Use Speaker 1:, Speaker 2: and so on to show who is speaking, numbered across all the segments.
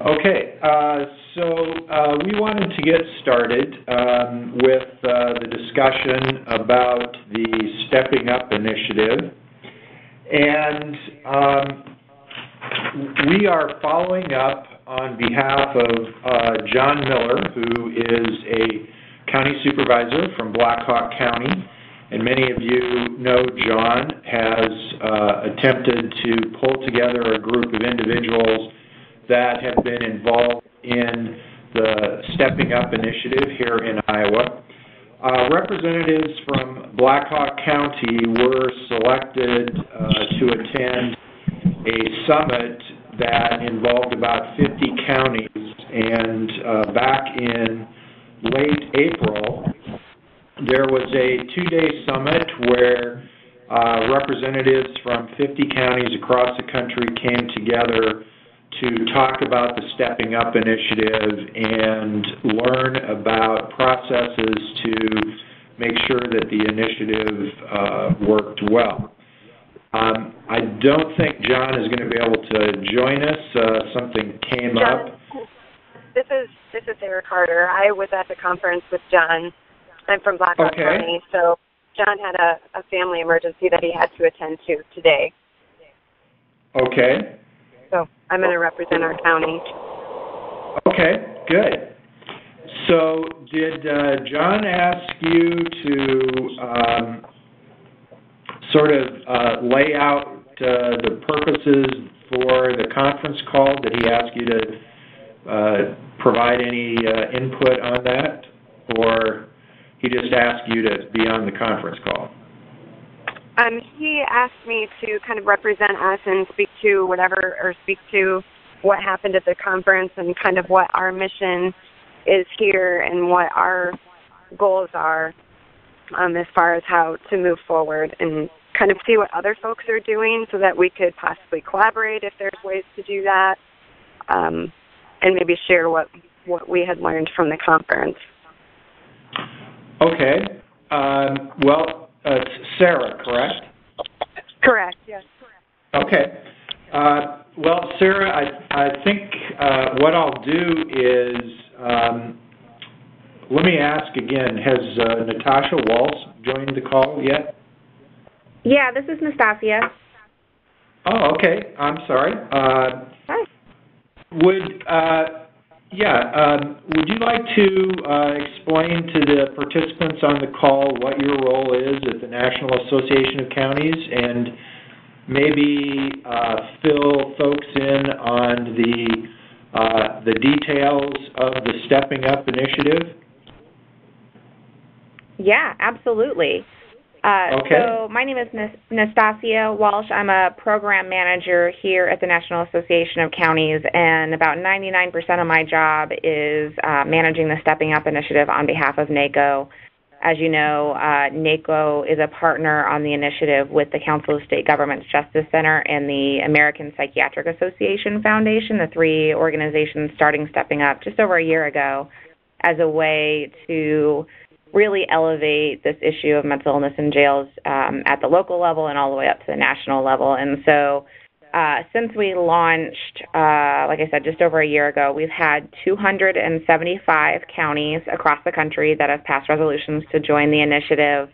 Speaker 1: Okay, we wanted to get started with the discussion about the Stepping Up initiative. And we are following up on behalf of John Miller, who is a county supervisor from Black Hawk County. And many of you know John has attempted to pull together a group of individuals that have been involved in the Stepping Up initiative here in Iowa. Representatives from Black Hawk County were selected to attend a summit that involved about 50 counties, and back in late April, there was a two-day summit where representatives from 50 counties across the country came together to talk about the Stepping Up initiative and learn about processes to make sure that the initiative worked well. I don't think John is going to be able to join us. Something came up.
Speaker 2: This is Sarah Carter. I was at the conference with John. I'm from Black Hawk County, so John had a family emergency that he had to attend to today.
Speaker 1: Okay.
Speaker 2: So I'm going to represent our county.
Speaker 1: Okay, good. So did John ask you to sort of lay out the purposes for the conference call? Did he ask you to provide any input on that, or he just asked you to be on the conference call?
Speaker 2: He asked me to kind of represent us and speak to what happened at the conference and kind of what our mission is here and what our goals are as far as how to move forward, and kind of see what other folks are doing so that we could possibly collaborate if there's ways to do that, and maybe share what we had learned from the conference.
Speaker 1: Okay. It's Sarah, correct?
Speaker 2: Correct, yes.
Speaker 1: Okay. Sarah, I think what I'll do is, let me ask again, has Natasha Walsh joined the call yet?
Speaker 3: Yeah, this is Nastasia.
Speaker 1: Oh, okay. I'm sorry.
Speaker 3: Hi.
Speaker 1: Would you like to explain to the participants on the call what your role is at the National Association of Counties, and maybe fill folks in on the details of the Stepping Up initiative?
Speaker 3: Yeah, absolutely.
Speaker 1: Okay.
Speaker 3: So my name is Nastasia Walsh. I'm a program manager here at the National Association of Counties, and about 99% of my job is managing the Stepping Up initiative on behalf of NACO. As you know, NACO is a partner on the initiative with the Council of State Governments Justice Center and the American Psychiatric Association Foundation, the three organizations starting Stepping Up just over a year ago as a way to really elevate this issue of mental illness in jails at the local level and all the way up to the national level. And so since we launched, like I said, just over a year ago, we've had 275 counties across the country that have passed resolutions to join the initiative.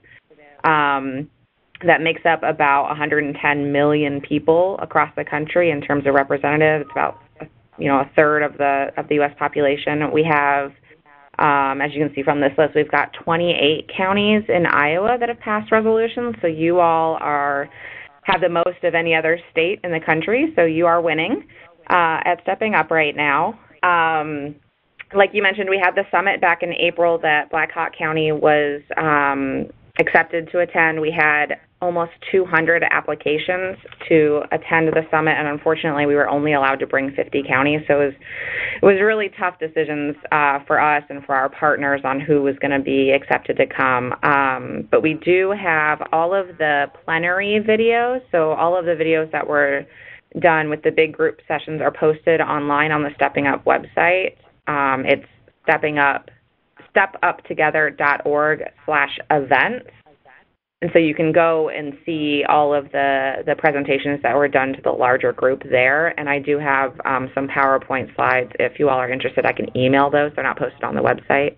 Speaker 3: That makes up about 110 million people across the country in terms of representatives. It's about a third of the U.S. population. We have, as you can see from this list, we've got 28 counties in Iowa that have passed resolutions. So you all have the most of any other state in the country. So you are winning at Stepping Up right now. Like you mentioned, we had the summit back in April that Black Hawk County was accepted to attend. We had almost 200 applications to attend the summit, and unfortunately we were only allowed to bring 50 counties, so it was really tough decisions for us and for our partners on who was going to be accepted to come. But we do have all of the plenary videos, so all of the videos that were done with the big group sessions are posted online on the Stepping Up website. It's stepuptogether.org/events. and so you can go and see all of the presentations that were done to the larger group there. And I do have some PowerPoint slides. If you all are interested, I can email those. They're not posted on the website.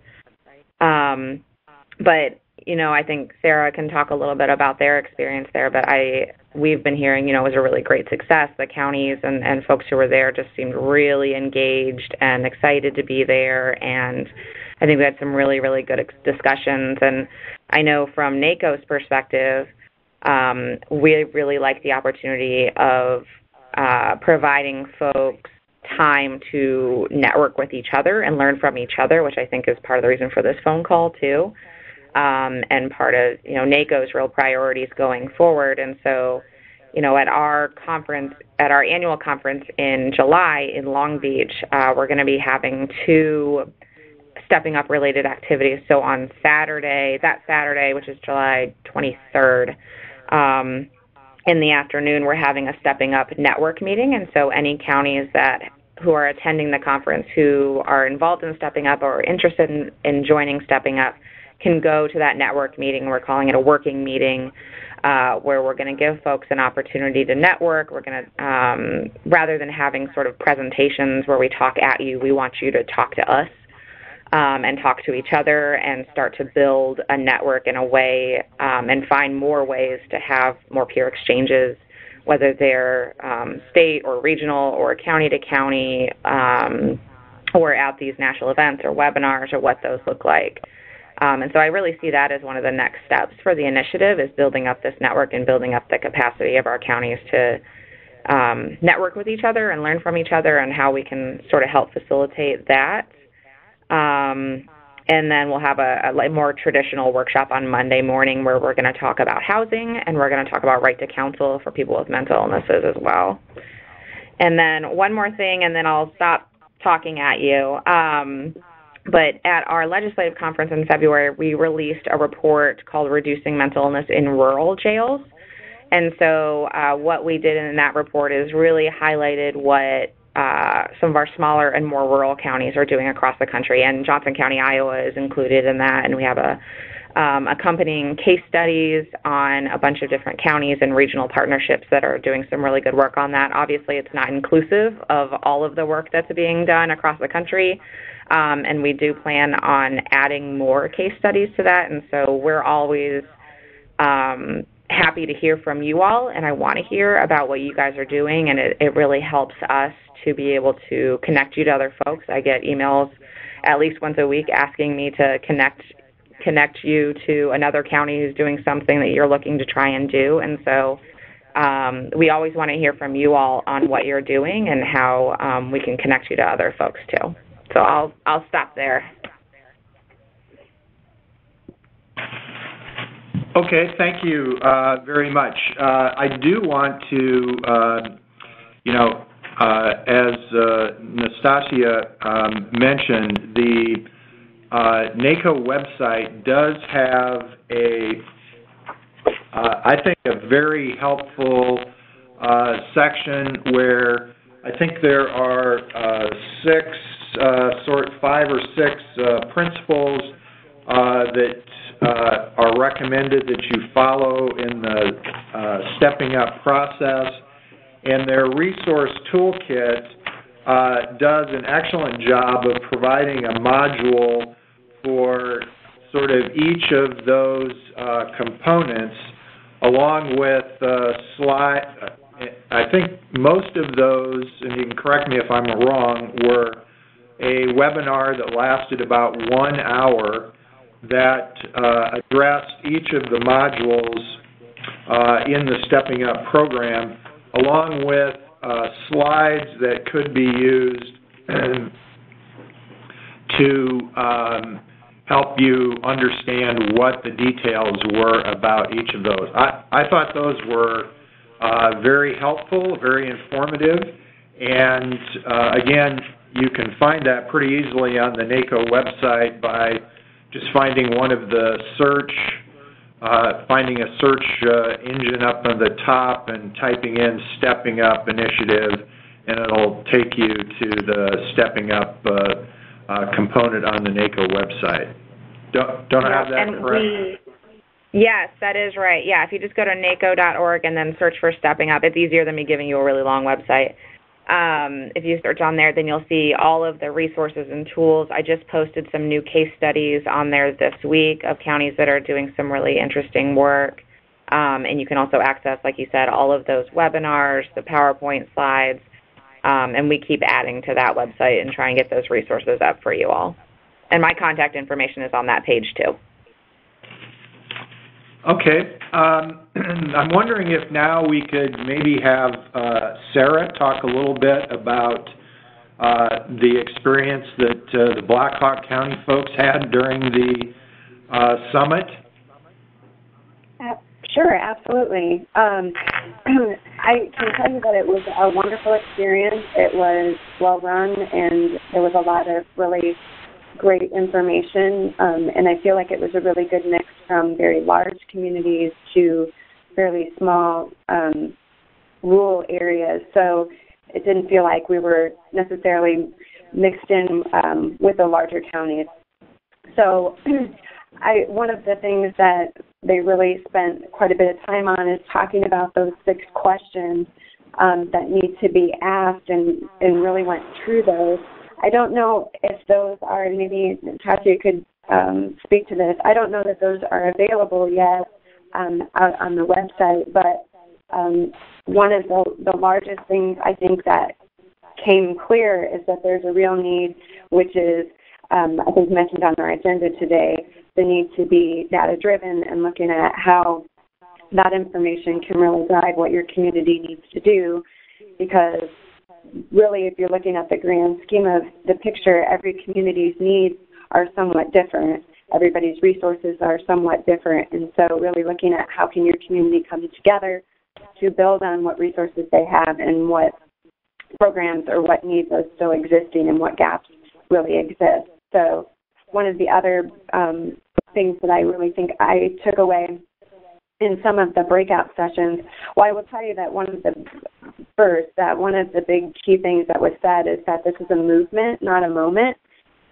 Speaker 3: But, I think Sarah can talk a little bit about their experience there. But we've been hearing, it was a really great success. The counties and folks who were there just seemed really engaged and excited to be there. And I think we had some really, really good discussions. And I know from NACO's perspective, we really like the opportunity of providing folks time to network with each other and learn from each other, which I think is part of the reason for this phone call, too, and part of, NACO's real priorities going forward. And so, at our conference, at our annual conference in July in Long Beach, we're going to be having 2 Stepping Up related activities. So on that Saturday, which is July 23rd, in the afternoon, we're having a Stepping Up network meeting. And so any counties who are attending the conference who are involved in Stepping Up or interested in joining Stepping Up can go to that network meeting. We're calling it a working meeting, where we're going to give folks an opportunity to network. We're going to, rather than having sort of presentations where we talk at you, we want you to talk to us. And talk to each other and start to build a network in a way and find more ways to have more peer exchanges, whether they're state or regional or county to county or at these national events or webinars or what those look like. And so I really see that as one of the next steps for the initiative is building up this network and building up the capacity of our counties to network with each other and learn from each other and how we can sort of help facilitate that. And then we'll have a more traditional workshop on Monday morning where we're going to talk about housing and we're going to talk about right to counsel for people with mental illnesses as well. And then one more thing, and then I'll stop talking at you. But at our legislative conference in February, we released a report called Reducing Mental Illness in Rural Jails. And so what we did in that report is really highlighted what some of our smaller and more rural counties are doing across the country, and Johnson County, Iowa is included in that, and we have accompanying case studies on a bunch of different counties and regional partnerships that are doing some really good work on that. Obviously, it's not inclusive of all of the work that's being done across the country, and we do plan on adding more case studies to that, and so we're always happy to hear from you all, and I want to hear about what you guys are doing, and it really helps us to be able to connect you to other folks. I get emails at least once a week asking me to connect you to another county who's doing something that you're looking to try and do, and so we always want to hear from you all on what you're doing and how we can connect you to other folks too. So I'll stop there.
Speaker 1: Okay, thank you very much. I do want to, as Nastasia mentioned, the NACO website does have I think, a very helpful section where I think there are 5 or 6 principles that are recommended that you follow in the stepping up process, and their resource toolkit does an excellent job of providing a module for sort of each of those components, along with slide. I think most of those, and you can correct me if I'm wrong, were a webinar that lasted about 1 hour that addressed each of the modules in the Stepping Up program, along with slides that could be used to help you understand what the details were about each of those. I thought those were very helpful, very informative, and again, you can find that pretty easily on the NACO website by just finding one of the finding a search engine up on the top and typing in Stepping Up Initiative, and it'll take you to the Stepping Up component on the NACO website. Don't I have that correct?
Speaker 3: Yes, that is right. Yeah, if you just go to NACO.org and then search for Stepping Up, it's easier than me giving you a really long website. If you search on there, then you'll see all of the resources and tools. I just posted some new case studies on there this week of counties that are doing some really interesting work. And you can also access, like you said, all of those webinars, the PowerPoint slides, and we keep adding to that website and try and get those resources up for you all. And my contact information is on that page, too.
Speaker 1: Okay. I'm wondering if now we could maybe have Sarah talk a little bit about the experience that the Black Hawk County folks had during the summit.
Speaker 2: Sure, absolutely. I can tell you that it was a wonderful experience. It was well run, and there was a lot of really great information, and I feel like it was a really good mix from very large communities to fairly small rural areas. So it didn't feel like we were necessarily mixed in with the larger counties. So one of the things that they really spent quite a bit of time on is talking about those 6 questions that need to be asked, and really went through those. I don't know if those are, maybe Tasha could speak to this. I don't know that those are available yet out on the website, but one of the largest things I think that came clear is that there's a real need, which is, I think mentioned on our agenda today, the need to be data-driven and looking at how that information can really drive what your community needs to do, because really, if you're looking at the grand scheme of the picture, every community's needs are somewhat different. Everybody's resources are somewhat different. And so really looking at how can your community come together to build on what resources they have and what programs or what needs are still existing and what gaps really exist. So one of the other things that I really think I took away in some of the breakout sessions, well, I will tell you that one of the big key things that was said is that this is a movement, not a moment,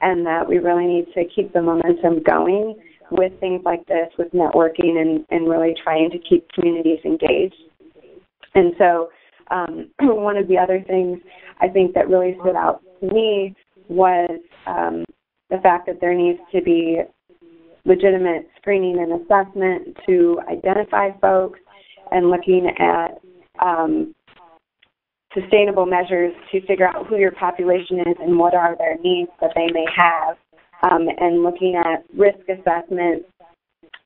Speaker 2: and that we really need to keep the momentum going with things like this, with networking and really trying to keep communities engaged. And so one of the other things I think that really stood out to me was the fact that there needs to be legitimate screening and assessment to identify folks, and looking at sustainable measures to figure out who your population is and what are their needs that they may have, and looking at risk assessment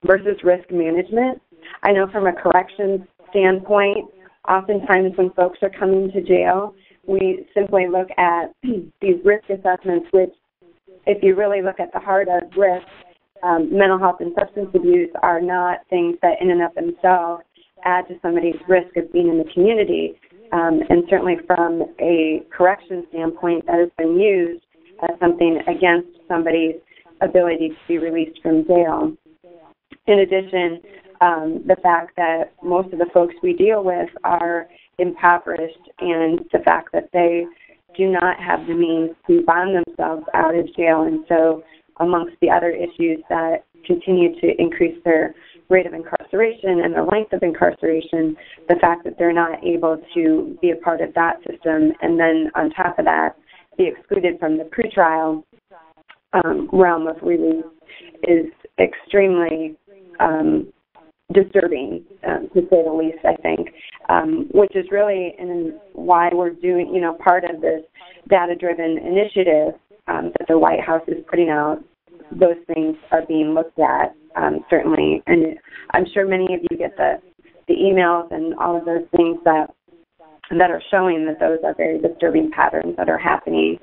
Speaker 2: versus risk management. I know from a corrections standpoint, oftentimes when folks are coming to jail, we simply look at these risk assessments, which, if you really look at the heart of risk, mental health and substance abuse are not things that in and of themselves add to somebody's risk of being in the community. And certainly from a correction standpoint, that has been used as something against somebody's ability to be released from jail. In addition, the fact that most of the folks we deal with are impoverished, and the fact that they do not have the means to bond themselves out of jail. And so amongst the other issues that continue to increase their rate of incarceration and their length of incarceration, the fact that they're not able to be a part of that system, and then on top of that, be excluded from the pretrial realm of release is extremely disturbing, to say the least, I think, which is really why we're doing, part of this data-driven initiative that the White House is putting out. Those things are being looked at, certainly, and I'm sure many of you get the emails and all of those things that are showing that those are very disturbing patterns that are happening.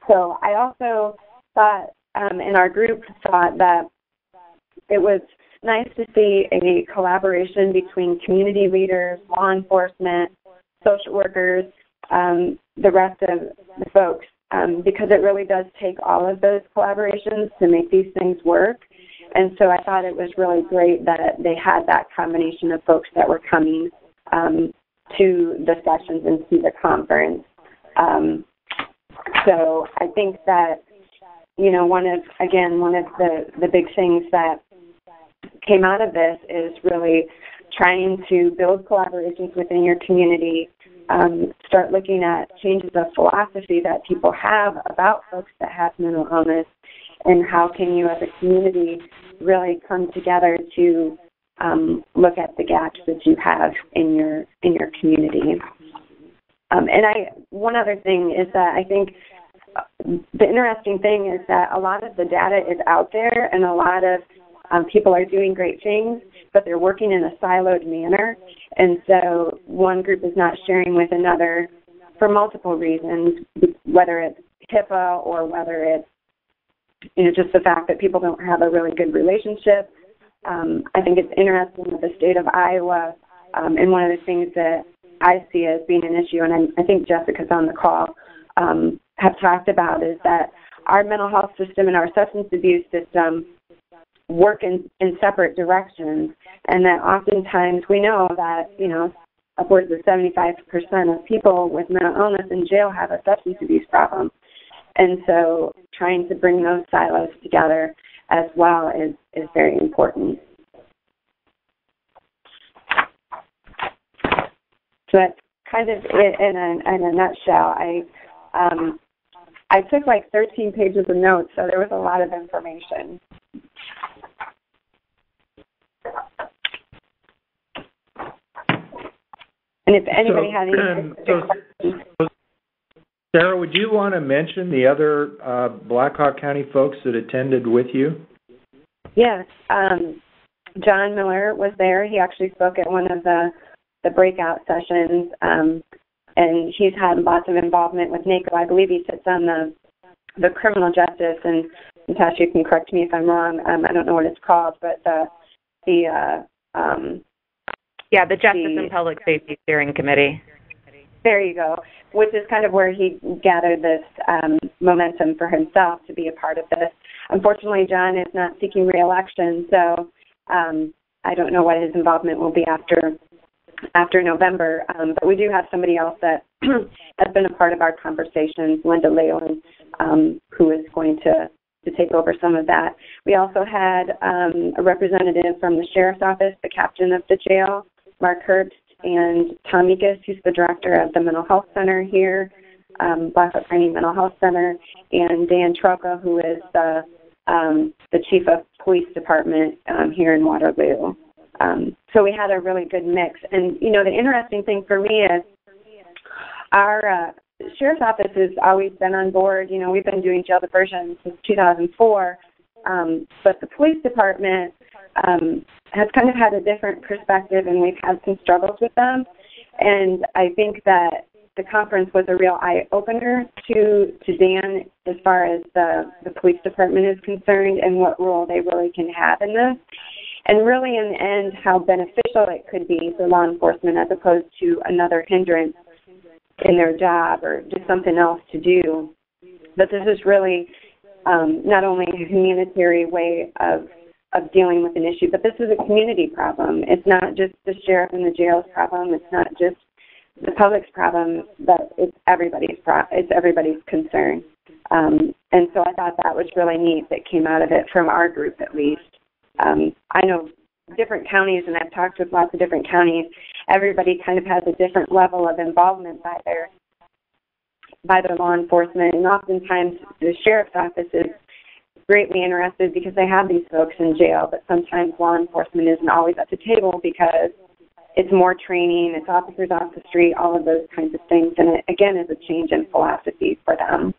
Speaker 2: So I also thought, and our group thought, that it was nice to see a collaboration between community leaders, law enforcement, social workers, the rest of the folks, because it really does take all of those collaborations to make these things work. And so I thought it was really great that they had that combination of folks that were coming to the sessions and to the conference. So I think that, one of the big things that came out of this is really trying to build collaborations within your community, start looking at changes of philosophy that people have about folks that have mental illness, and how can you as a community really come together to look at the gaps that you have in your community. One other thing is that I think the interesting thing is that a lot of the data is out there, and a lot of people are doing great things, but they're working in a siloed manner. And so one group is not sharing with another for multiple reasons, whether it's HIPAA or whether it's just the fact that people don't have a really good relationship. I think it's interesting with the state of Iowa, and one of the things that I see as being an issue, and I think Jessica's on the call, have talked about, is that our mental health system and our substance abuse system work in separate directions, and that oftentimes we know that, upwards of 75% of people with mental illness in jail have a substance abuse problem. And so trying to bring those silos together as well is very important. So that's kind of it in a nutshell. I took like 13 pages of notes, so there was a lot of information. And if anybody had any questions.
Speaker 1: Sarah, would you want to mention the other Blackhawk County folks that attended with you?
Speaker 2: Yes. John Miller was there. He actually spoke at one of the breakout sessions, and he's had lots of involvement with NACO. I believe he sits on the criminal justice, and Natasha, you can correct me if I'm wrong. I don't know what it's called, but the
Speaker 3: Justice and Public Safety Steering Committee.
Speaker 2: There you go, which is kind of where he gathered this momentum for himself to be a part of this. Unfortunately, John is not seeking re-election, so I don't know what his involvement will be after November. But we do have somebody else that has been a part of our conversations, Linda Leyland, who is going to take over some of that. We also had a representative from the Sheriff's Office, the captain of the jail, Mark Herbst, and Tom Meekus, who's the director of the Mental Health Center here, Blackhawk County Mental Health Center, and Dan Troca, who is the chief of police department here in Waterloo. So we had a really good mix. And, the interesting thing for me is our Sheriff's Office has always been on board. We've been doing jail diversion since 2004, but the police department has kind of had a different perspective, and we've had some struggles with them. And I think that the conference was a real eye-opener to Dan as far as the police department is concerned and what role they really can have in this. And really, in the end, how beneficial it could be for law enforcement as opposed to another hindrance in their job or just something else to do. But this is really not only a humanitarian way of dealing with an issue, but this is a community problem. It's not just the sheriff and the jail's problem. It's not just the public's problem, but it's everybody's concern. And so I thought that was really neat that came out of it from our group, at least. I know different counties, and I've talked with lots of different counties. Everybody kind of has a different level of involvement by their law enforcement, and oftentimes the sheriff's office is greatly interested because they have these folks in jail, but sometimes law enforcement isn't always at the table because it's more training, it's officers off the street, all of those kinds of things, and it, again, is a change in philosophy for them.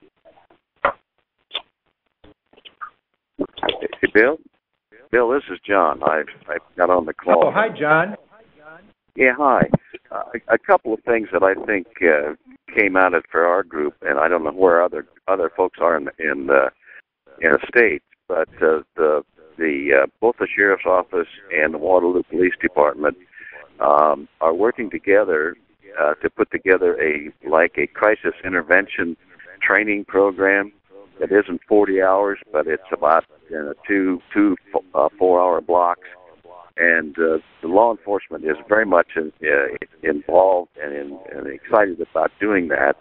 Speaker 4: Hey, Bill? Bill, this is John. I got on the call.
Speaker 1: Oh, hi, John.
Speaker 4: Yeah, hi. A couple of things that I think came out of it for our group, and I don't know where other folks are in the state, but both the Sheriff's Office and the Waterloo Police Department are working together to put together a crisis intervention training program that isn't 40 hours, but it's about two 4-hour blocks. And the law enforcement is very much involved and excited about doing that.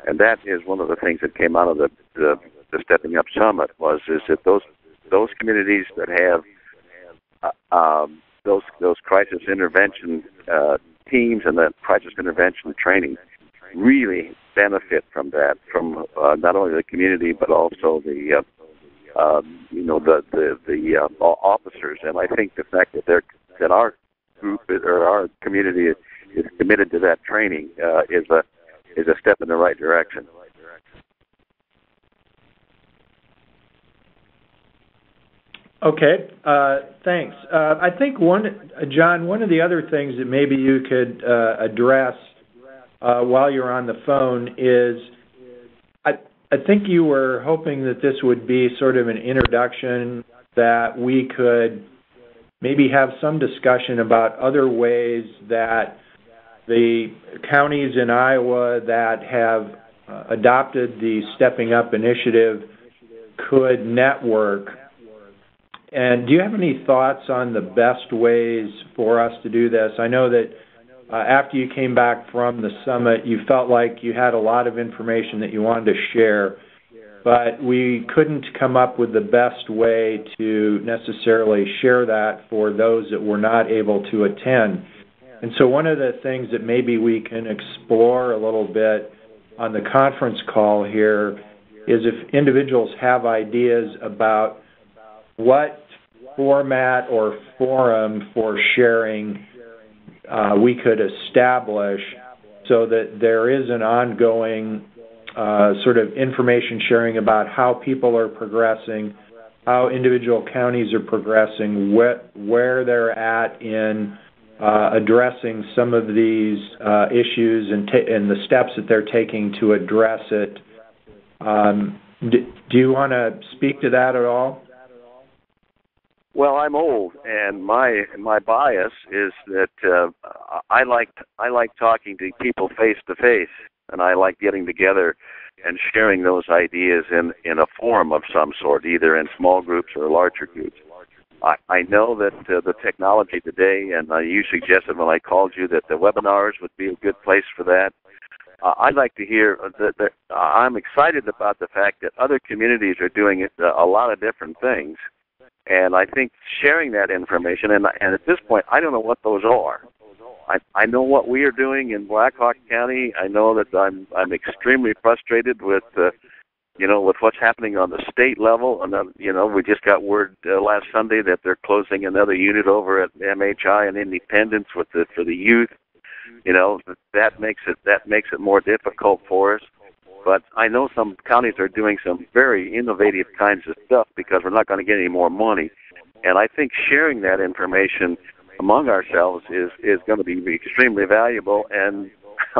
Speaker 4: And that is one of the things that came out of the Stepping Up Summit is that those communities that have those crisis intervention teams and the crisis intervention training really benefit from that, from not only the community but also the officers. And I think the fact that our group or our community is committed to that training is a step in the right direction.
Speaker 1: Okay, thanks. I think John, one of the other things that maybe you could address while you're on the phone is, I think you were hoping that this would be sort of an introduction, that we could maybe have some discussion about other ways that the counties in Iowa that have adopted the Stepping Up initiative could network. And do you have any thoughts on the best ways for us to do this? I know that after you came back from the summit, you felt like you had a lot of information that you wanted to share, but we couldn't come up with the best way to necessarily share that for those that were not able to attend. And so one of the things that maybe we can explore a little bit on the conference call here is if individuals have ideas about what format or forum for sharing we could establish so that there is an ongoing sort of information sharing about how people are progressing, how individual counties are progressing, where they're at in addressing some of these issues and the steps that they're taking to address it. Do you want to speak to that at all?
Speaker 4: Well, I'm old, and my bias is that I like talking to people face to face, and I like getting together and sharing those ideas in a forum of some sort, either in small groups or larger groups. I know that the technology today, and you suggested when I called you that the webinars would be a good place for that. I'd like to hear that I'm excited about the fact that other communities are doing a lot of different things. And I think sharing that information, and at this point, I don't know what those are. I know what we are doing in Black Hawk County. I know that I'm extremely frustrated with with what's happening on the state level. And we just got word last Sunday that they're closing another unit over at MHI in Independence for the youth. That makes it more difficult for us. But I know some counties are doing some very innovative kinds of stuff because we're not going to get any more money. And I think sharing that information among ourselves is going to be extremely valuable. And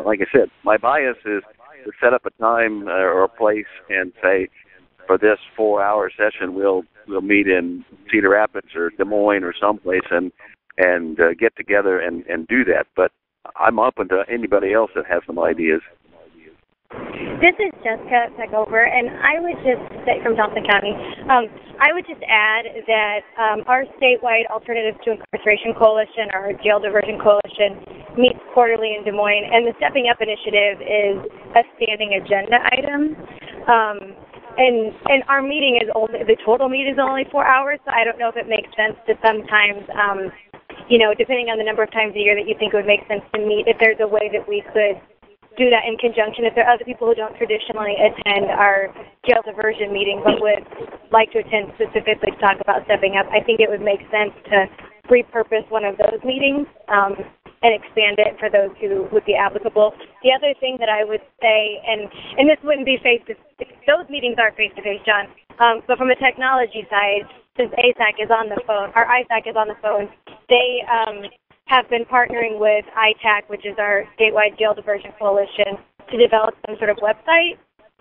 Speaker 4: like I said, my bias is to set up a time or a place and say, for this 4-hour session, we'll meet in Cedar Rapids or Des Moines or someplace and get together and do that. But I'm open to anybody else that has some ideas.
Speaker 5: This is Jessica Segover, and I would just say from Johnson County, I would just add that our statewide Alternatives to Incarceration Coalition, our Jail Diversion Coalition, meets quarterly in Des Moines, and the Stepping Up Initiative is a standing agenda item. And our meeting is the total meet is only 4 hours, so I don't know if it makes sense to sometimes, depending on the number of times a year that you think it would make sense to meet, if there's a way that we could do that in conjunction. If there are other people who don't traditionally attend our jail diversion meeting but would like to attend specifically to talk about stepping up, I think it would make sense to repurpose one of those meetings and expand it for those who would be applicable. The other thing that I would say, and this wouldn't be those meetings are face-to-face, John, but from a technology side, since ISAC is on the phone, they have been partnering with ITAC, which is our statewide jail diversion coalition, to develop some sort of website.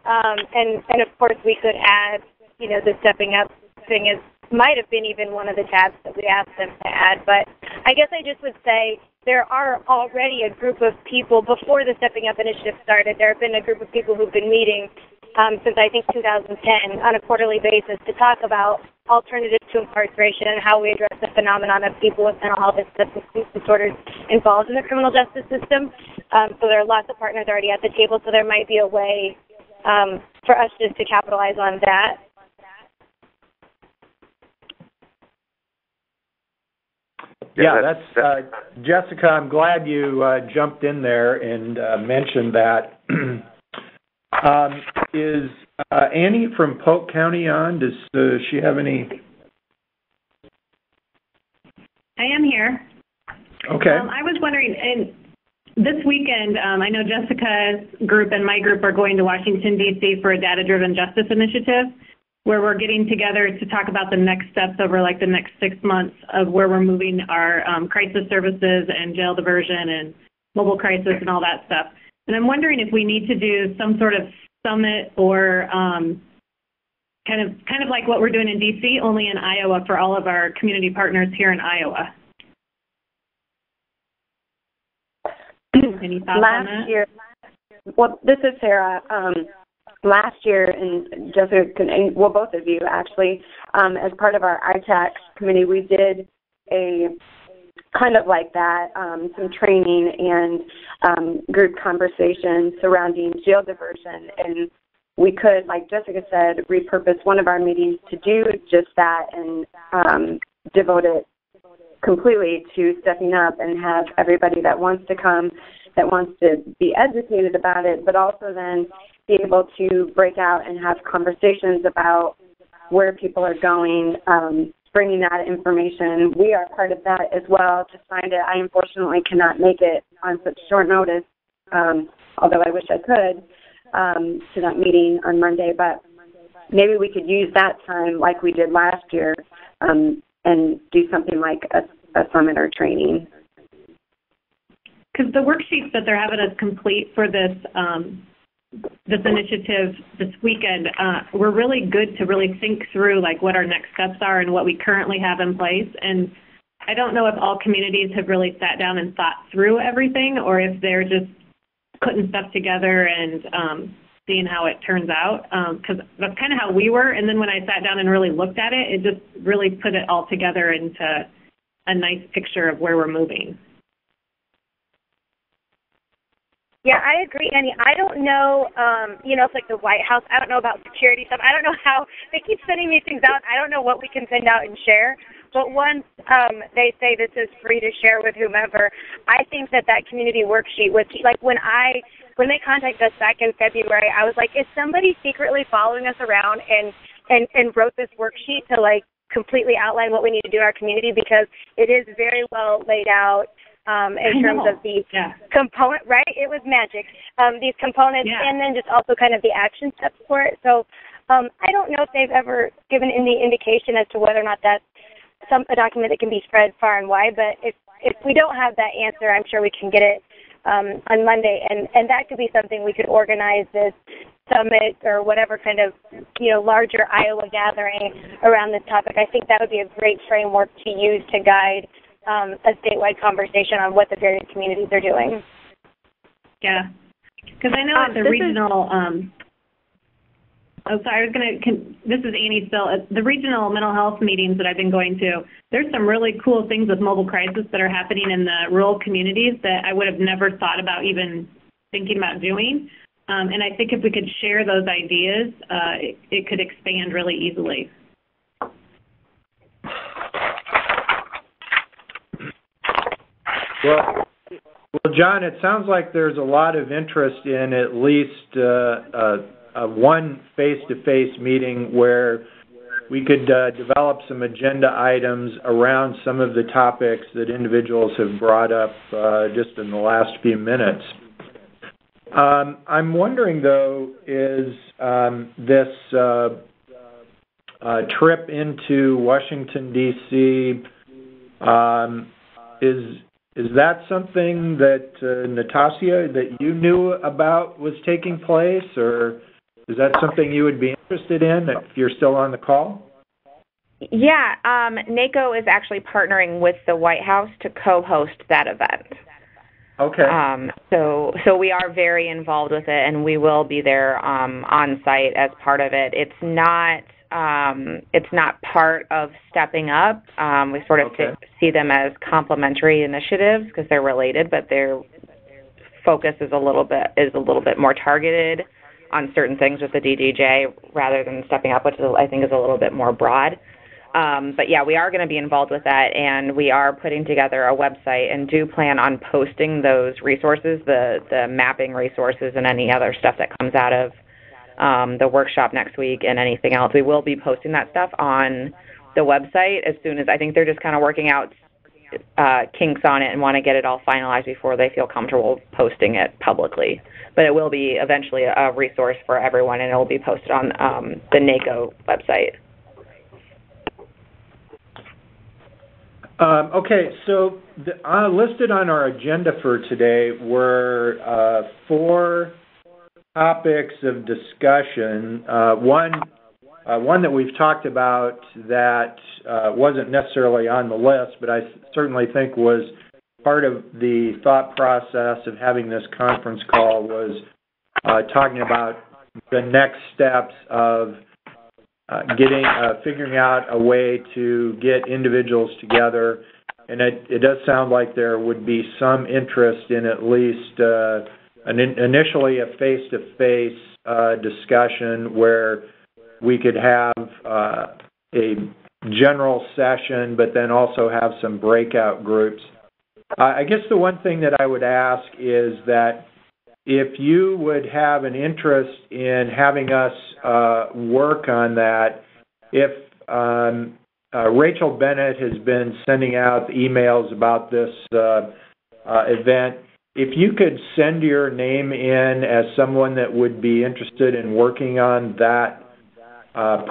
Speaker 5: And of course, we could add, the stepping up thing might have been even one of the tabs that we asked them to add. But I guess I just would say there are already a group of people, before the Stepping Up initiative started, there have been a group of people who've been meeting since I think 2010 on a quarterly basis to talk about alternatives to incarceration and how we address the phenomenon of people with mental health and substance use disorders involved in the criminal justice system. So there are lots of partners already at the table, so there might be a way for us just to capitalize on that.
Speaker 1: that's Jessica, I'm glad you jumped in there and mentioned that. Is Annie from Polk County on? Does she have any?
Speaker 6: I am here.
Speaker 1: Okay.
Speaker 6: I was wondering, and this weekend, I know Jessica's group and my group are going to Washington, D.C. for a DataDriven Justice initiative, where we're getting together to talk about the next steps over like the next 6 months of where we're moving our crisis services and jail diversion and mobile crisis and all that stuff. And I'm wondering if we need to do some sort of summit or kind of like what we're doing in D.C., only in Iowa for all of our community partners here in Iowa. Any thoughts on that?
Speaker 2: Year, well, this is Sarah. Last year, and Jessica, well, both of you actually, as part of our ISAC committee, we did a kind of like that, some training and group conversation surrounding jail diversion. And we could, like Jessica said, repurpose one of our meetings to do just that and devote it completely to stepping up and have everybody that wants to come, that wants to be educated about it, but also then be able to break out and have conversations about where people are going, bringing that information. We are part of that as well. Just find it. I unfortunately cannot make it on such short notice, although I wish I could, to that meeting on Monday. But maybe we could use that time like we did last year and do something like a summit or training.
Speaker 6: Because the worksheets that they're having us complete for this this initiative this weekend were really good to really think through like what our next steps are and what we currently have in place. And I don't know if all communities have really sat down and thought through everything, or if they're just putting stuff together and seeing how it turns out, because that's kind of how we were. And then when I sat down and really looked at it, it just really put it all together into a nice picture of where we're moving.
Speaker 5: Yeah, I agree, Annie. I don't know, it's like the White House. I don't know about security stuff. I don't know how they keep sending these things out. I don't know what we can send out and share. But once they say this is free to share with whomever, I think that community worksheet was like when they contacted us back in February, I was like, is somebody secretly following us around and wrote this worksheet to like completely outline what we need to do in our community, because it is very well laid out. In terms of the component, right? It was magic. These components, and then just also kind of the action steps for it. So I don't know if they've ever given any indication as to whether or not that's a document that can be spread far and wide. But if we don't have that answer, I'm sure we can get it on Monday, and that could be something we could organize this summit or whatever kind of larger Iowa gathering around this topic. I think that would be a great framework to use to guide a statewide conversation on what the various communities are doing.
Speaker 6: Yeah, because I know at the regional, this is Annie still, at the regional mental health meetings that I've been going to, there's some really cool things with mobile crisis that are happening in the rural communities that I would have never thought about even thinking about doing. And I think if we could share those ideas, it could expand really easily.
Speaker 1: Well, John, it sounds like there's a lot of interest in at least one face-to-face meeting where we could develop some agenda items around some of the topics that individuals have brought up just in the last few minutes. I'm wondering, though, is this trip into Washington, D.C., is that something that, Natasha, that you knew about was taking place, or is that something you would be interested in if you're still on the call?
Speaker 3: Yeah, NACO is actually partnering with the White House to co-host that event.
Speaker 1: Okay.
Speaker 3: So we are very involved with it, and we will be there on site as part of it. It's not part of Stepping Up. We sort of see them as complementary initiatives because they're related, but their focus is a little bit more targeted on certain things with the DDJ rather than Stepping Up, which I think is a little bit more broad. But yeah, we are going to be involved with that, and we are putting together a website and do plan on posting those resources, the mapping resources and any other stuff that comes out of the workshop next week and anything else. We will be posting that stuff on the website as soon as, I think they're just kind of working out kinks on it and want to get it all finalized before they feel comfortable posting it publicly. But it will be eventually a resource for everyone, and it will be posted on the NACO website.
Speaker 1: Okay, so listed on our agenda for today were 4 topics of discussion. One that we've talked about that wasn't necessarily on the list, but I certainly think was part of the thought process of having this conference call, was talking about the next steps of figuring out a way to get individuals together. And it does sound like there would be some interest in at least initially a face-to-face discussion where we could have a general session, but then also have some breakout groups. I guess the one thing that I would ask is that if you would have an interest in having us work on that, if Rachel Bennett has been sending out emails about this event, if you could send your name in as someone that would be interested in working on that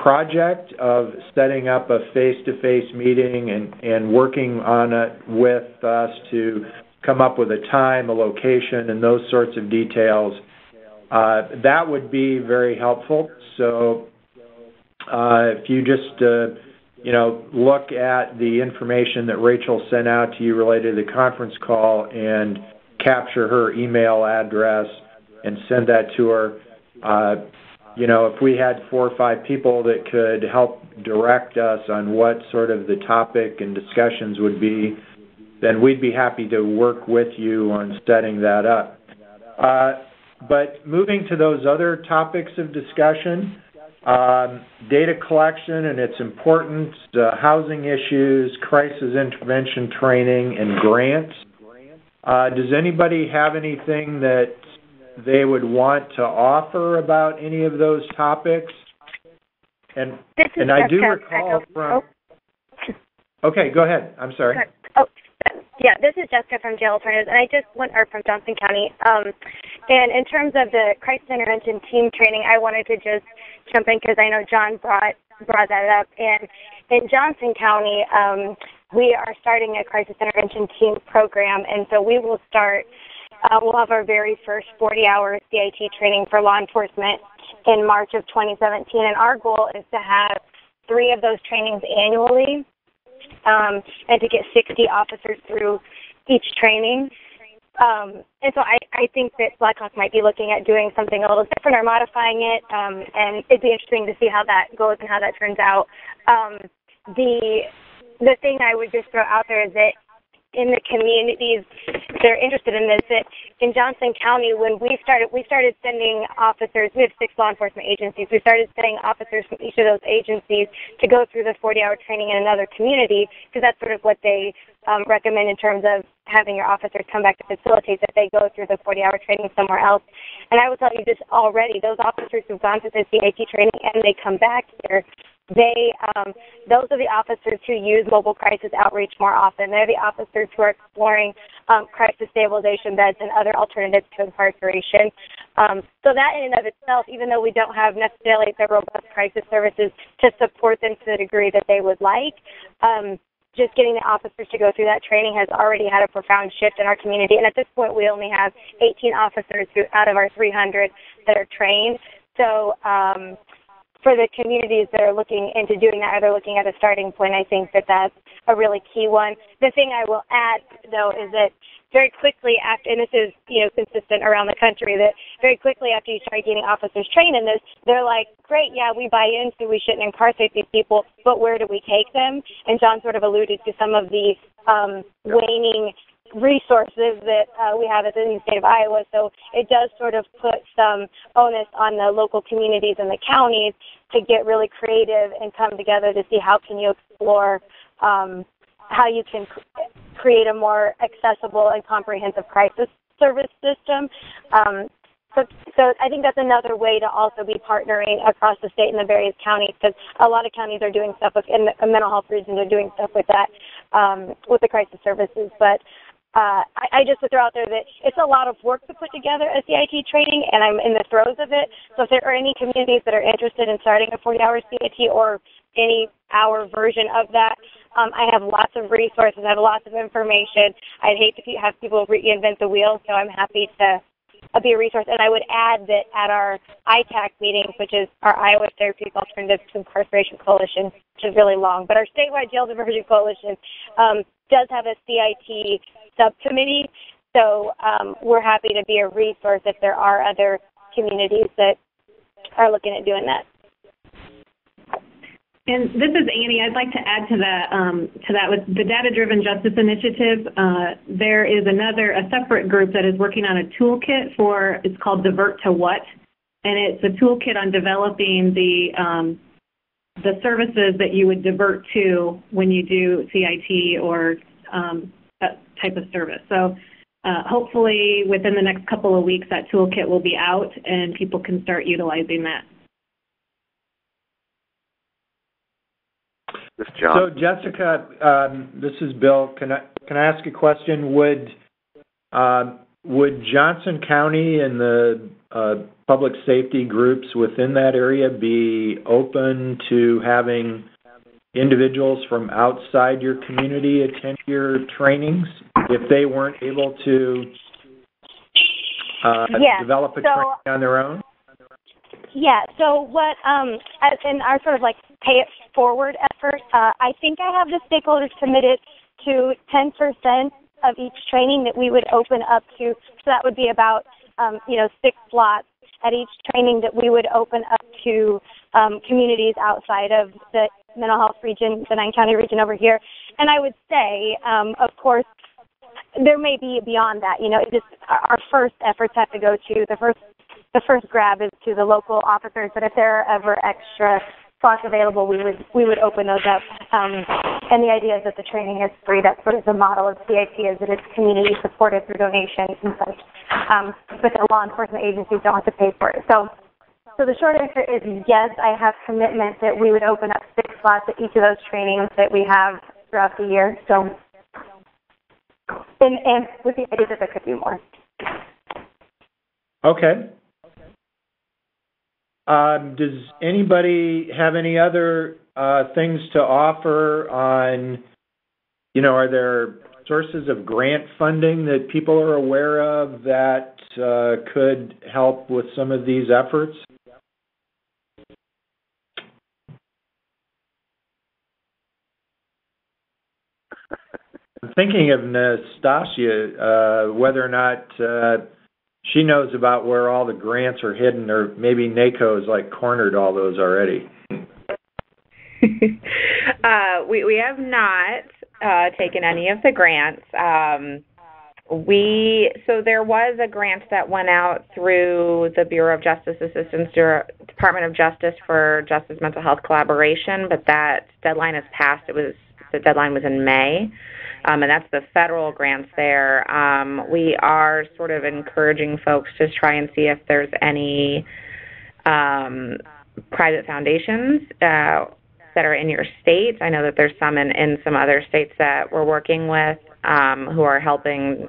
Speaker 1: project of setting up a face-to-face meeting and working on it with us to come up with a time, a location, and those sorts of details, that would be very helpful. So if you just look at the information that Rachel sent out to you related to the conference call and capture her email address and send that to her. If we had 4 or 5 people that could help direct us on what sort of the topic and discussions would be, then we'd be happy to work with you on setting that up. But moving to those other topics of discussion, data collection and its importance, housing issues, crisis intervention training, and grants. Does anybody have anything that they would want to offer about any of those topics? And I do recall from... Okay, go ahead. I'm sorry.
Speaker 5: Oh, yeah, this is Jessica from Jail Alternatives, and I just from Johnson County. And in terms of the crisis intervention team training, I wanted to just jump in because I know John brought that up. And in Johnson County, we are starting a crisis intervention team program, and so we will start. We'll have our very first 40-hour CIT training for law enforcement in March of 2017, and our goal is to have 3 of those trainings annually, and to get 60 officers through each training. And so I think that Blackhawk might be looking at doing something a little different or modifying it, and it'd be interesting to see how that goes and how that turns out. The thing I would just throw out there is that in the communities that are interested in this, that in Johnson County, when we started sending officers. We have 6 law enforcement agencies. We started sending officers from each of those agencies to go through the 40-hour training in another community, because that's sort of what they recommend in terms of having your officers come back to facilitate, that they go through the 40-hour training somewhere else. And I will tell you just already, those officers who've gone through the CIT training and they come back here, those are the officers who use mobile crisis outreach more often. They're the officers who are exploring crisis stabilization beds and other alternatives to incarceration. So that in and of itself, even though we don't have necessarily the robust crisis services to support them to the degree that they would like, just getting the officers to go through that training has already had a profound shift in our community. And at this point, we only have 18 officers out of our 300 that are trained. So for the communities that are looking into doing that, or they're looking at a starting point, I think that that's a really key one. The thing I will add, though, is that very quickly after, and this is consistent around the country, that very quickly after you start getting officers trained in this, they're like, great, yeah, we buy into, we shouldn't incarcerate these people, but where do we take them? And John sort of alluded to some of the waning resources that we have in the state of Iowa. So it does sort of put some onus on the local communities and the counties to get really creative and come together to see how can you explore how you can create a more accessible and comprehensive crisis service system. So I think that's another way to also be partnering across the state and the various counties, because a lot of counties are doing stuff with, in the mental health regions are doing stuff with that, with the crisis services. But I just would throw out there that it's a lot of work to put together a CIT training, and I'm in the throes of it. So if there are any communities that are interested in starting a 40-hour CIT or any hour version of that, I have lots of resources. I have lots of information. I'd hate to have people reinvent the wheel, so I'm happy to be a resource. And I would add that at our ISAC meetings, which is our Iowa Therapeutic Alternatives to Incarceration Coalition, which is really long, but our statewide jail diversion coalition does have a CIT subcommittee. So we're happy to be a resource if there are other communities that are looking at doing that.
Speaker 6: And this is Annie. I'd like to add to that with the DataDriven Justice Initiative. There is a separate group that is working on a toolkit it's called Divert to What, and it's a toolkit on developing the services that you would divert to when you do CIT or that type of service. So hopefully within the next couple of weeks that toolkit will be out and people can start utilizing that.
Speaker 4: John.
Speaker 1: So Jessica, this is Bill. Can I ask a question? Would Johnson County and the public safety groups within that area be open to having individuals from outside your community attend your trainings if they weren't able to develop a training on their own?
Speaker 5: Yeah, so what, in our sort of like pay it forward effort, I think I have the stakeholders committed to 10% of each training that we would open up to. So that would be about, 6 slots at each training that we would open up to communities outside of the mental health region, the 9-county region over here. And I would say, of course, there may be beyond that. Our first efforts have to go to the first grab is to the local officers, but if there are ever extra slots available, we would open those up. And the idea is that the training is free. That's sort of the model of CIT, is that it's community supported through donations and such. But the law enforcement agencies don't have to pay for it. So the short answer is yes, I have commitment that we would open up 6 slots at each of those trainings that we have throughout the year. So, and with the idea that there could be more.
Speaker 1: Okay. Does anybody have any other things to offer on, are there sources of grant funding that people are aware of that could help with some of these efforts? I'm thinking of Nastasia, whether or not she knows about where all the grants are hidden, or maybe NACO's cornered all those already.
Speaker 3: We have not taken any of the grants. So there was a grant that went out through the Bureau of Justice Assistance, Department of Justice for Justice Mental Health Collaboration, but that deadline has passed. The deadline was in May. And that's the federal grants there. We are sort of encouraging folks to try and see if there's any private foundations that are in your state. I know that there's some in some other states that we're working with who are helping.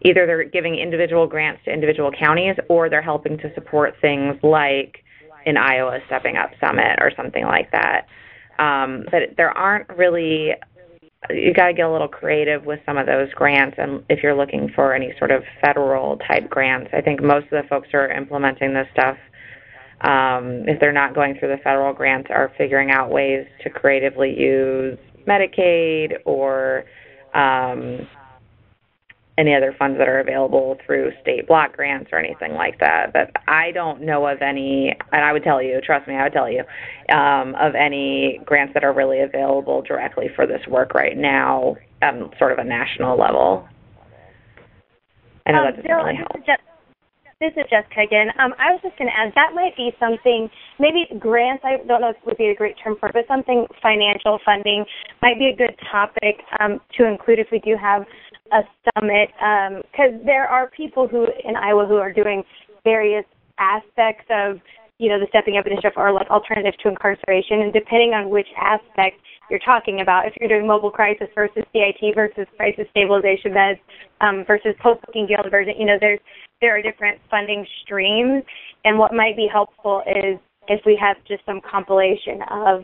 Speaker 3: Either they're giving individual grants to individual counties, or they're helping to support things like in Iowa Stepping Up Summit or something like that. But there aren't really. You got to get a little creative with some of those grants, and if you're looking for any sort of federal type grants, I think most of the folks who are implementing this stuff, if they're not going through the federal grants, are figuring out ways to creatively use Medicaid or any other funds that are available through state block grants or anything like that. But I don't know of any, and I would tell you, trust me, I would tell you, of any grants that are really available directly for this work right now, sort of a national level. I know that doesn't
Speaker 5: Bill,
Speaker 3: really help.
Speaker 5: This is Jessica again. I was just going to add, that might be something, maybe grants, I don't know if it would be a great term for it, but something financial funding might be a good topic to include if we do have a summit, because there are people who in Iowa who are doing various aspects of, the stepping up initiative or like alternatives to incarceration, and depending on which aspect you're talking about, if you're doing mobile crisis versus CIT versus crisis stabilization beds versus post-booking jail diversion, there are different funding streams, and what might be helpful is if we have just some compilation of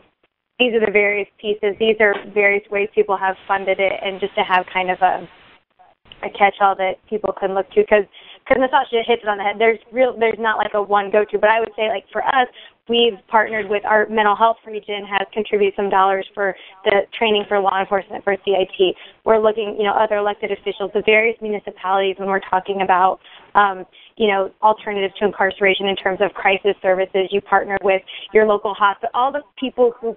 Speaker 5: these are the various pieces, these are various ways people have funded it, and just to have kind of a catch-all that people can look to, because Natasha hits it on the head. There's not like a one go-to, but I would say like for us, we've partnered with our mental health region, has contributed some dollars for the training for law enforcement for CIT. We're looking, other elected officials, the various municipalities when we're talking about, alternatives to incarceration in terms of crisis services. You partner with your local hospital, all the people who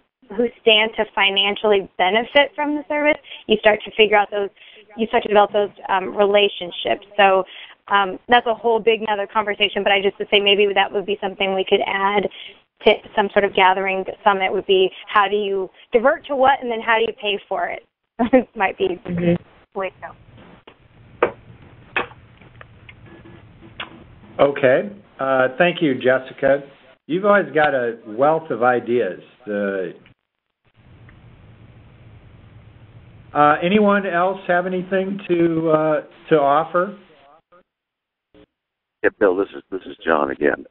Speaker 5: stand to financially benefit from the service. You start to figure out you start to develop those relationships. So that's a whole big another conversation, but I just would say maybe that would be something we could add to some sort of gathering summit would be how do you divert to what, and then how do you pay for it? Might be the way to go.
Speaker 1: Okay. Thank you, Jessica. You've always got a wealth of ideas. Anyone else have anything to offer?
Speaker 4: Yeah, Bill, this is John again.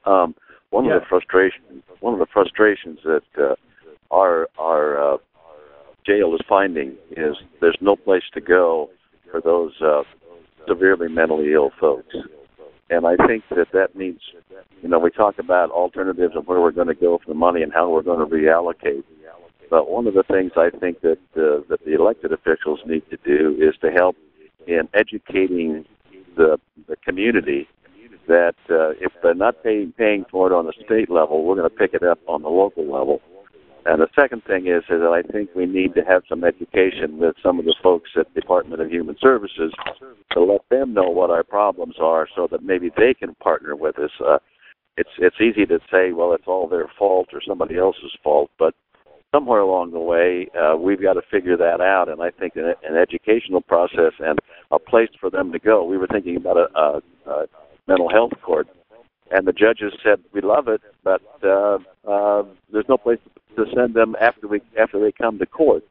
Speaker 4: One of the frustrations that our jail is finding is there's no place to go for those severely mentally ill folks. And I think that needs, we talk about alternatives and where we're going to go for the money and how we're going to reallocate. But one of the things I think that the elected officials need to do is to help in educating the community that if they're not paying for it on the state level, we're going to pick it up on the local level. And the second thing is that I think we need to have some education with some of the folks at the Department of Human Services to let them know what our problems are so that maybe they can partner with us. It's easy to say, well, it's all their fault or somebody else's fault, but somewhere along the way, we've got to figure that out, and I think an educational process and a place for them to go. We were thinking about a mental health court, and the judges said, we love it, but there's no place to send them after they come to court.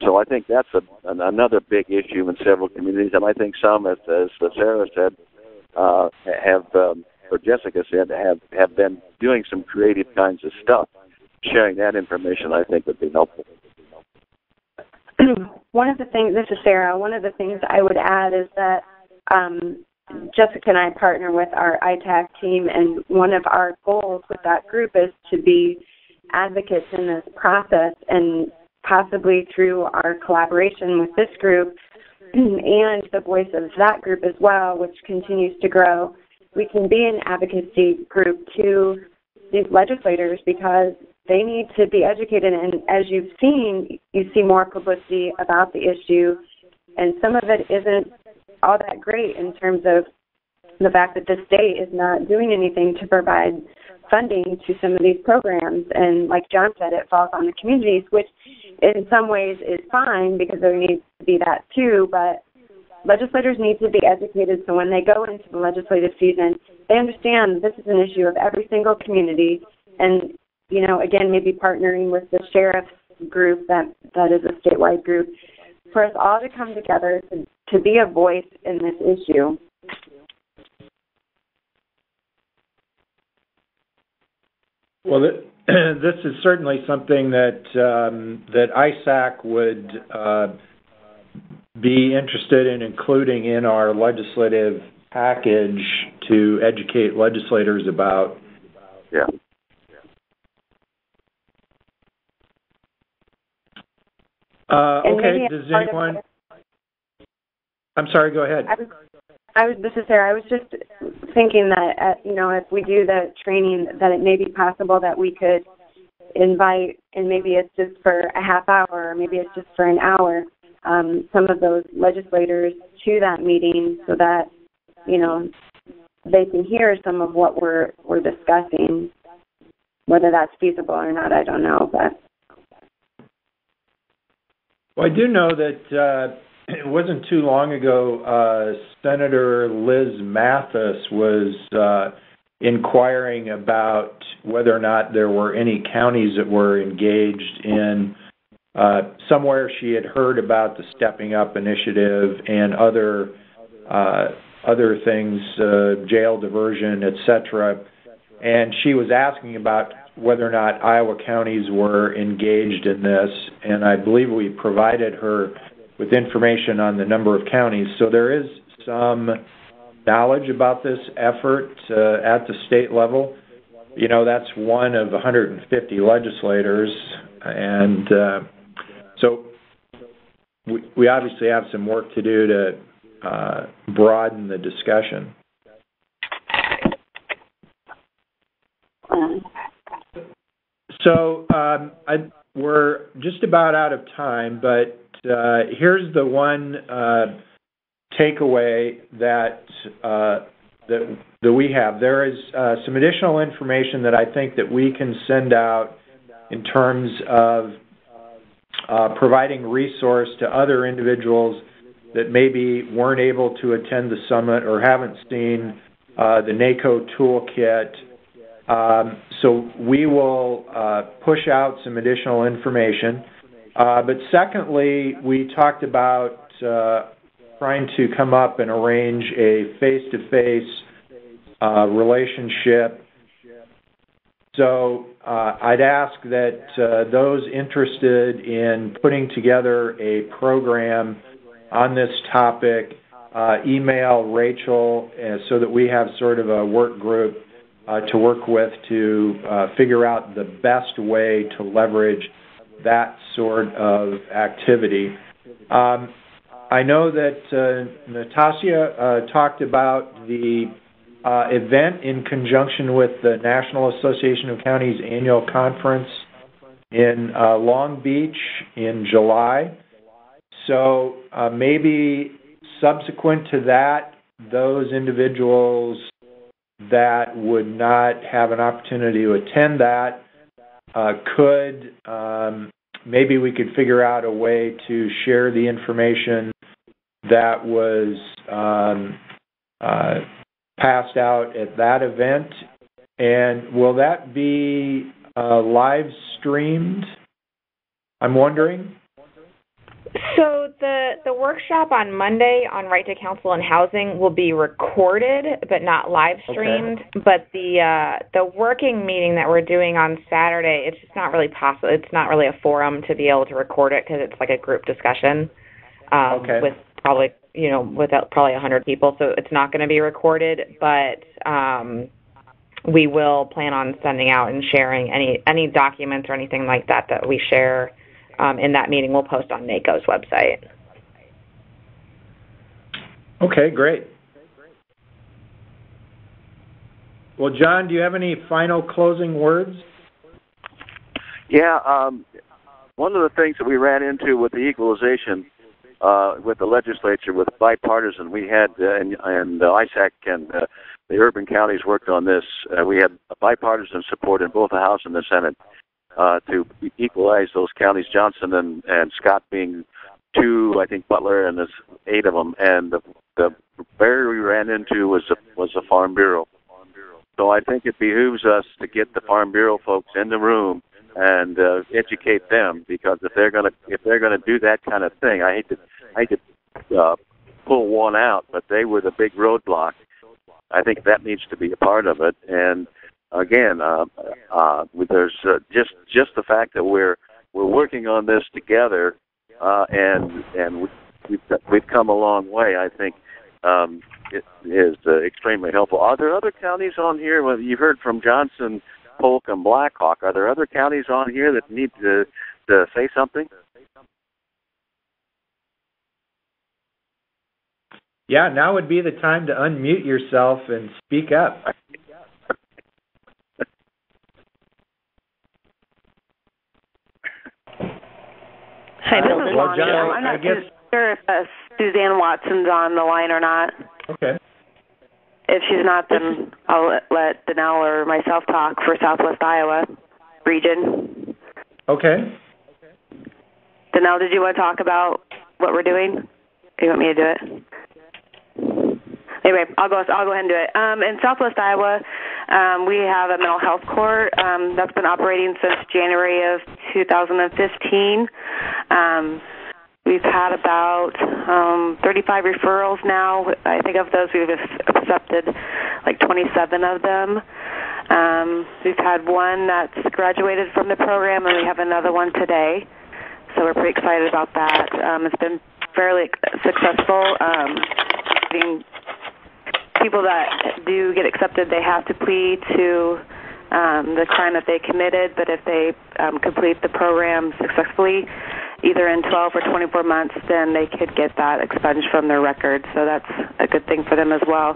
Speaker 4: So I think that's another big issue in several communities, and I think some, as Sarah said, or Jessica said, have been doing some creative kinds of stuff. Sharing that information, I think, would be helpful.
Speaker 2: One of the things, this is Sarah, one of the things I would add is that Jessica and I partner with our ISAC team, and one of our goals with that group is to be advocates in this process, and possibly through our collaboration with this group and the voice of that group as well, which continues to grow, we can be an advocacy group to these legislators because they need to be educated. And as you've seen, you see more publicity about the issue, and some of it isn't all that great in terms of the fact that the state is not doing anything to provide funding to some of these programs. And like John said, it falls on the communities, which in some ways is fine because there needs to be that too, but legislators need to be educated so when they go into the legislative season, they understand this is an issue of every single community. And, again, maybe partnering with the sheriff's group that is a statewide group for us all to come together to be a voice in this issue.
Speaker 1: Well, this is certainly something that ISAC would be interested in including in our legislative package to educate legislators about.
Speaker 4: Yeah.
Speaker 1: Okay. Does anyone? I'm sorry. Go ahead.
Speaker 2: This is Sarah. I was just thinking that if we do the training, that it may be possible that we could invite, and maybe it's just for a half hour, or maybe it's just for an hour, some of those legislators to that meeting, so that they can hear some of what we're discussing. Whether that's feasible or not, I don't know. But
Speaker 1: well, I do know that it wasn't too long ago, Senator Liz Mathis was inquiring about whether or not there were any counties that were engaged in somewhere she had heard about the Stepping Up initiative and other things, jail diversion, etc. And she was asking about whether or not Iowa counties were engaged in this, and I believe we provided her with information on the number of counties. So there is some knowledge about this effort at the state level. That's one of 150 legislators, and so we obviously have some work to do to broaden the discussion. So we're just about out of time, but here's the one takeaway that we have. There is some additional information that I think that we can send out in terms of providing resource to other individuals that maybe weren't able to attend the summit or haven't seen the NACO toolkit. So we will push out some additional information. But secondly, we talked about trying to come up and arrange a face-to-face relationship. So I'd ask that those interested in putting together a program on this topic email Rachel so that we have sort of a work group to work with to figure out the best way to leverage that sort of activity. I know that Natasha talked about the event in conjunction with the National Association of Counties annual conference in Long Beach in July. So maybe subsequent to that, those individuals that would not have an opportunity to attend that could, maybe we could figure out a way to share the information that was passed out at that event. And will that be live streamed, I'm wondering?
Speaker 3: So the workshop on Monday on Right to Counsel and Housing will be recorded but not live streamed. Okay. But the working meeting that we're doing on Saturday, it's just not really possible. It's not really a forum to be able to record it because it's like a group discussion with probably probably 100 people. So it's not going to be recorded, but we will plan on sending out and sharing any documents or anything like that we share. In that meeting, we'll post on NACO's website.
Speaker 1: Okay, great. Well, John, do you have any final closing words?
Speaker 4: Yeah, one of the things that we ran into with the equalization with the legislature, with bipartisan, we had, and ISAC and the urban counties worked on this. We had bipartisan support in both the House and the Senate. To equalize those counties, Johnson and Scott being 2, I think Butler, and there's 8 of them. And the barrier we ran into was the Farm Bureau. So I think it behooves us to get the Farm Bureau folks in the room and educate them, because if they're gonna do that kind of thing, I hate to pull one out, but they were the big roadblock. I think that needs to be a part of it. And again, there's just the fact that we're working on this together, and we've come a long way. I think it is extremely helpful. Are there other counties on here? Well, you heard from Johnson, Polk, and Blackhawk. Are there other counties on here that need to say something?
Speaker 1: Yeah, now would be the time to unmute yourself and speak up.
Speaker 7: Hi, this is Lonnie. I'm not too sure if Suzanne Watson's on the line or not.
Speaker 1: Okay.
Speaker 7: if she's not, then I'll let Danelle or myself talk for Southwest Iowa region.
Speaker 1: Okay.
Speaker 7: Danelle, did you want to talk about what we're doing? Or you want me to do it? Anyway, I'll go ahead and do it. In Southwest Iowa, we have a mental health court that's been operating since January of 2015. We've had about 35 referrals now. I think of those we've accepted like 27 of them. We've had one that's graduated from the program, and we have another one today. So we're pretty excited about that. It's been fairly successful. People that do get accepted, they have to plead to the crime that they committed, but if they complete the program successfully, either in 12 or 24 months, then they could get that expunged from their record. So that's a good thing for them as well.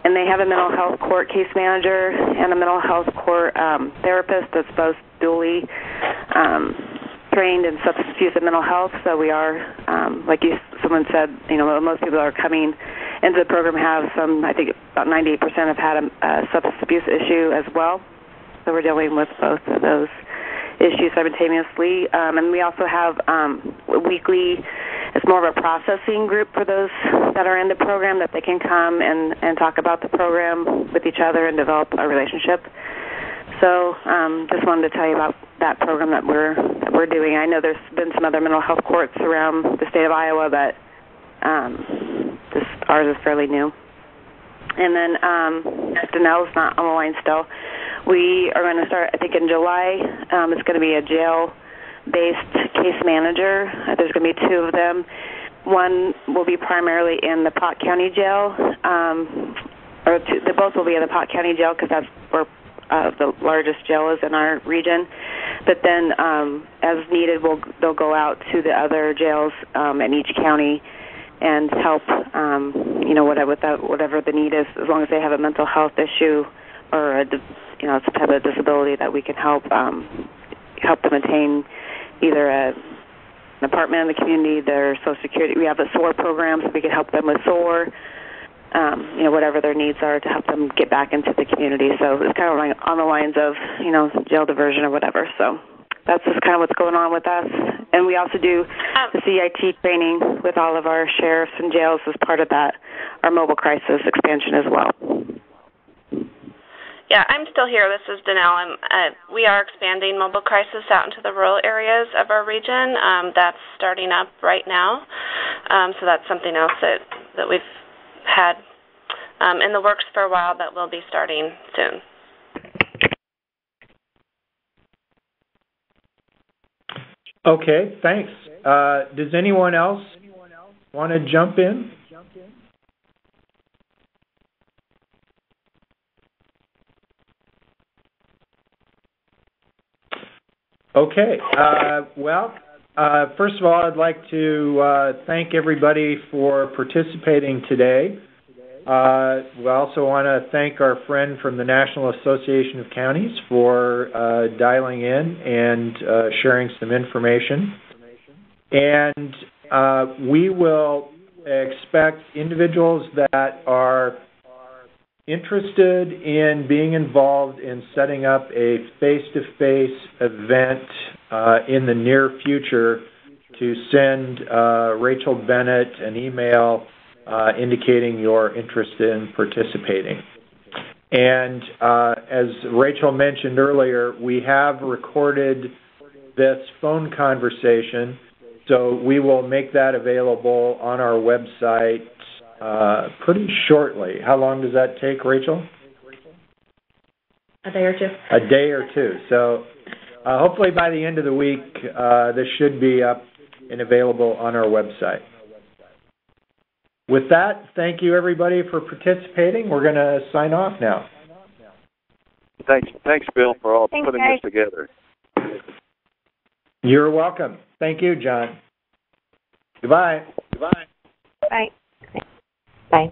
Speaker 7: And they have a mental health court case manager and a mental health court therapist that's both dually trained in substance abuse and mental health. So we are, like someone said, most people are coming into the program have some, I think about 98% have had a substance abuse issue as well. So we're dealing with both of those issues simultaneously. And we also have weekly, it's more of a processing group for those that are in the program that they can come and talk about the program with each other and develop a relationship. So just wanted to tell you about that program that we're doing. I know there's been some other mental health courts around the state of Iowa, but ours is fairly new. And then Danelle's not on the line still. We are going to start, I think, in July. It's going to be a jail-based case manager. There's going to be 2 of them. One will be primarily in the Pot County Jail, they both will be in the Pot County Jail because that's where the largest jail is in our region. But then, as needed, they'll go out to the other jails in each county and help, whatever the need is, as long as they have a mental health issue or some type of disability that we can help them attain either an apartment in the community, their Social Security. We have a SOAR program, so we can help them with SOAR, whatever their needs are to help them get back into the community. So it's kind of like on the lines of, jail diversion or whatever. So that's just kind of what's going on with us. And we also do the CIT training with all of our sheriffs and jails as part of that, our mobile crisis expansion as well.
Speaker 8: Yeah, I'm still here. This is Danelle. We are expanding mobile crisis out into the rural areas of our region. That's starting up right now. So that's something else that we've had in the works for a while that will be starting soon.
Speaker 1: Okay, thanks. Does anyone else want to jump in? Okay. First of all, I'd like to thank everybody for participating today. We also want to thank our friend from the National Association of Counties for dialing in and sharing some information. And we will expect individuals that are interested in being involved in setting up a face-to-face event in the near future to send Rachel Bennett an email indicating your interest in participating. And as Rachel mentioned earlier, we have recorded this phone conversation, so we will make that available on our website pretty shortly. How long does that take, Rachel?
Speaker 9: A day or 2.
Speaker 1: A day or 2. So hopefully by the end of the week, this should be up and available on our website. With that, thank you everybody for participating. We're going to sign off now.
Speaker 4: Thanks, Bill, for putting this together.
Speaker 1: You're welcome. Thank you, John. Goodbye.
Speaker 2: Bye.
Speaker 3: Bye.